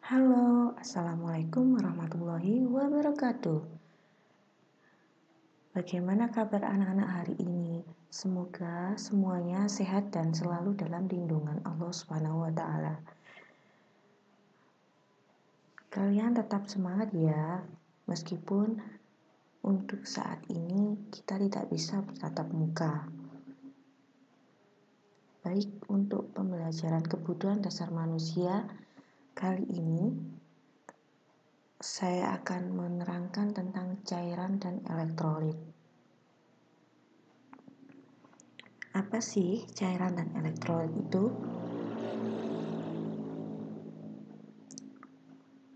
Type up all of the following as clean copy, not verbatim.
Halo, Assalamualaikum warahmatullahi wabarakatuh. Bagaimana kabar anak-anak hari ini? Semoga semuanya sehat dan selalu dalam lindungan Allah Subhanahu wa taala. Kalian tetap semangat ya, meskipun untuk saat ini kita tidak bisa bertatap muka. Baik, untuk pembelajaran kebutuhan dasar manusia kali ini saya akan menerangkan tentang cairan dan elektrolit. Apa sih cairan dan elektrolit itu?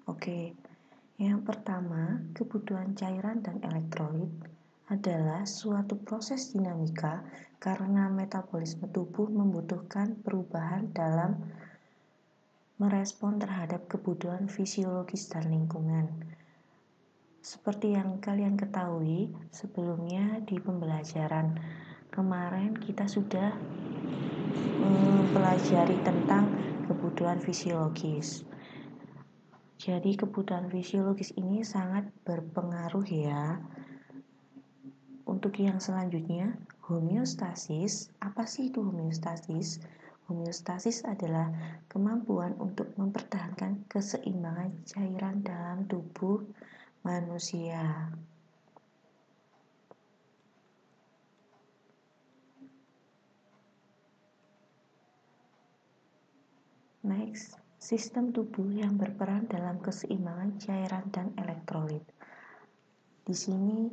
Oke, yang pertama, kebutuhan cairan dan elektrolit adalah suatu proses dinamika karena metabolisme tubuh membutuhkan perubahan dalam merespon terhadap kebutuhan fisiologis dan lingkungan. Seperti yang kalian ketahui, sebelumnya di pembelajaran kemarin kita sudah mempelajari tentang kebutuhan fisiologis. Jadi kebutuhan fisiologis ini sangat berpengaruh ya. Untuk yang selanjutnya, homeostasis. Apa sih itu homeostasis? Homeostasis adalah kemampuan untuk mempertahankan keseimbangan cairan dalam tubuh manusia. Next, sistem tubuh yang berperan dalam keseimbangan cairan dan elektrolit. Di sini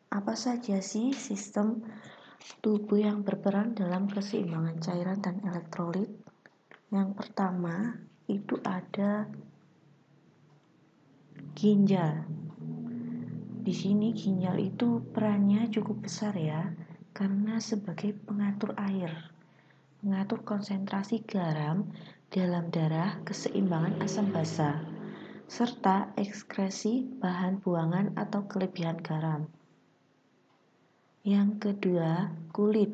apa saja sih sistem tubuh yang berperan dalam keseimbangan cairan dan elektrolit? Yang pertama itu ada ginjal. Di sini ginjal itu perannya cukup besar ya, karena sebagai pengatur air, mengatur konsentrasi garam dalam darah, keseimbangan asam basa, serta ekskresi bahan buangan atau kelebihan garam. Yang kedua, kulit.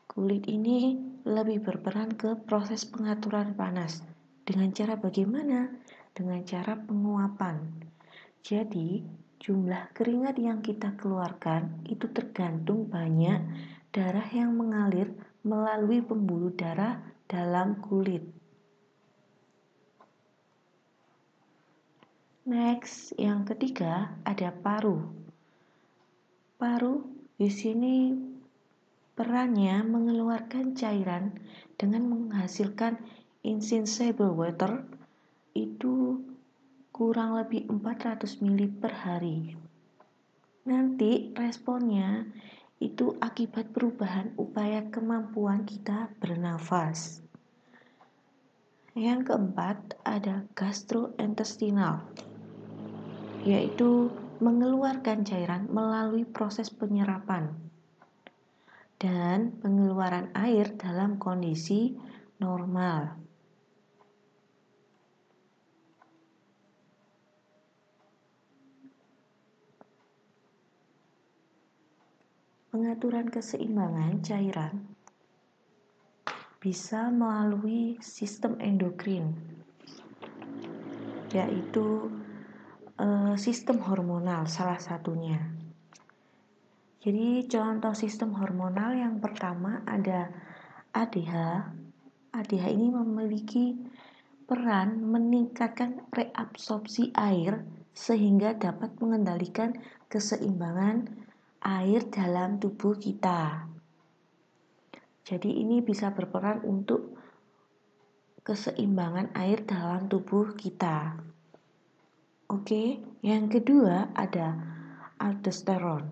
Kulit ini lebih berperan ke proses pengaturan panas. Dengan cara bagaimana? Dengan cara penguapan. Jadi, jumlah keringat yang kita keluarkan itu tergantung banyak darah yang mengalir melalui pembuluh darah dalam kulit. Next, yang ketiga ada paru. Paru di sini perannya mengeluarkan cairan dengan menghasilkan insensable water itu kurang lebih 400 ml per hari. Nanti responnya itu akibat perubahan upaya kemampuan kita bernafas. Yang keempat ada gastrointestinal, yaitu mengeluarkan cairan melalui proses penyerapan dan pengeluaran air dalam kondisi normal. Pengaturan keseimbangan cairan bisa melalui sistem endokrin, yaitu sistem hormonal salah satunya. Jadi contoh sistem hormonal yang pertama ada ADH. ADH ini memiliki peran meningkatkan reabsorpsi air sehingga dapat mengendalikan keseimbangan air dalam tubuh kita. Jadi ini bisa berperan untuk keseimbangan air dalam tubuh kita. Oke, yang kedua ada aldosteron.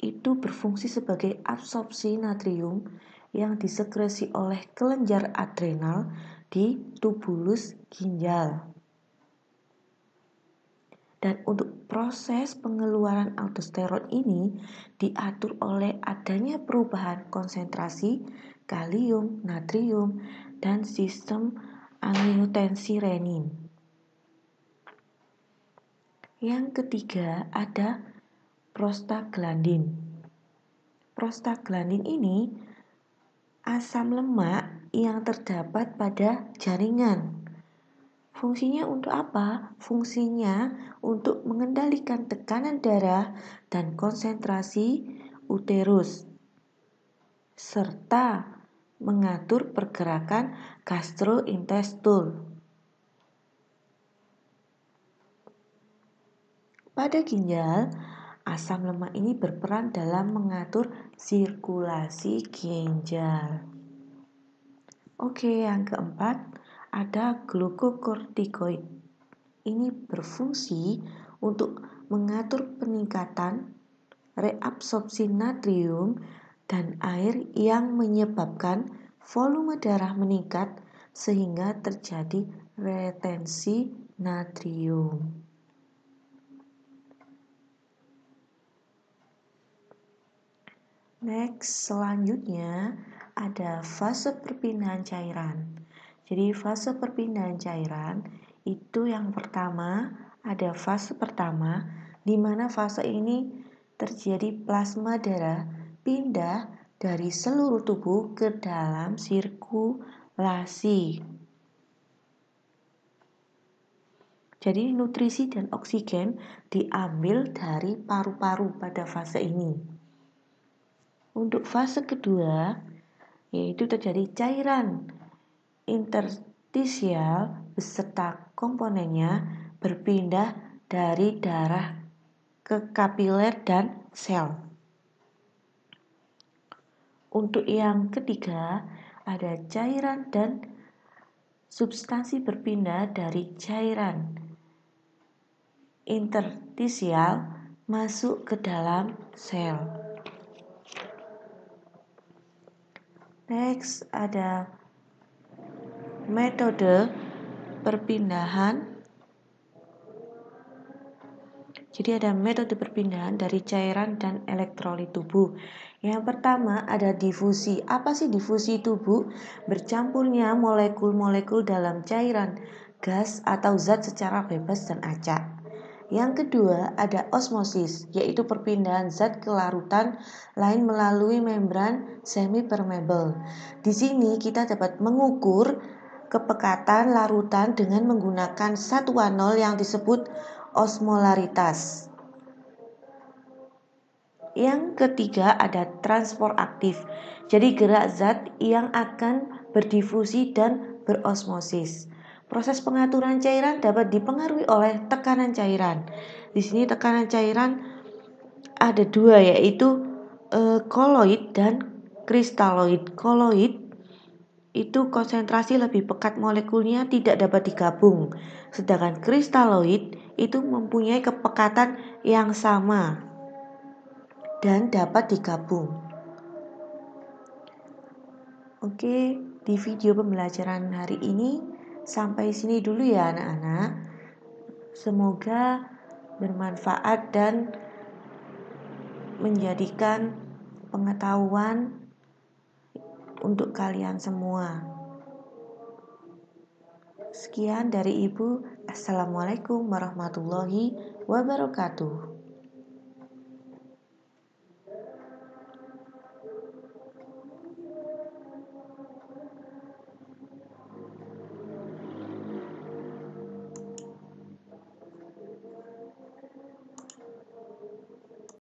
Itu berfungsi sebagai absorpsi natrium yang disekresi oleh kelenjar adrenal di tubulus ginjal. Dan untuk proses pengeluaran aldosteron ini diatur oleh adanya perubahan konsentrasi kalium, natrium, dan sistem angiotensi renin. Yang ketiga ada prostaglandin. Prostaglandin ini asam lemak yang terdapat pada jaringan Fungsinya untuk apa? Fungsinya untuk mengendalikan tekanan darah dan konsentrasi uterus, serta mengatur pergerakan gastrointestul. Pada ginjal, asam lemak ini berperan dalam mengatur sirkulasi ginjal. Oke, yang keempat ada glukokortikoid. Ini berfungsi untuk mengatur peningkatan reabsorpsi natrium dan air yang menyebabkan volume darah meningkat sehingga terjadi retensi natrium. Next, selanjutnya ada fase perpindahan cairan. Jadi fase perpindahan cairan itu yang pertama ada fase pertama di mana fase ini terjadi plasma darah pindah dari seluruh tubuh ke dalam sirkulasi. Jadi nutrisi dan oksigen diambil dari paru-paru pada fase ini. Untuk fase kedua, yaitu terjadi cairan interstisial beserta komponennya berpindah dari darah ke kapiler dan sel. Untuk yang ketiga, ada cairan dan substansi berpindah dari cairan interstisial masuk ke dalam sel. Next ada metode perpindahan. Jadi ada metode perpindahan dari cairan dan elektrolit tubuh. Yang pertama ada difusi. Apa sih difusi tubuh? Bercampurnya molekul-molekul dalam cairan, gas atau zat secara bebas dan acak. Yang kedua ada osmosis, yaitu perpindahan zat ke larutan lain melalui membran semi-permeable. Di sini kita dapat mengukur kepekatan larutan dengan menggunakan satuan nol yang disebut osmolaritas. Yang ketiga ada transport aktif, jadi gerak zat yang akan berdifusi dan berosmosis. Proses pengaturan cairan dapat dipengaruhi oleh tekanan cairan. Di sini tekanan cairan ada dua, yaitu koloid dan kristaloid. Koloid itu konsentrasi lebih pekat molekulnya tidak dapat digabung, sedangkan kristaloid itu mempunyai kepekatan yang sama dan dapat digabung. Oke, di video pembelajaran hari ini sampai sini dulu ya anak-anak. Semoga bermanfaat dan menjadikan pengetahuan untuk kalian semua. Sekian dari Ibu. Assalamualaikum warahmatullahi wabarakatuh.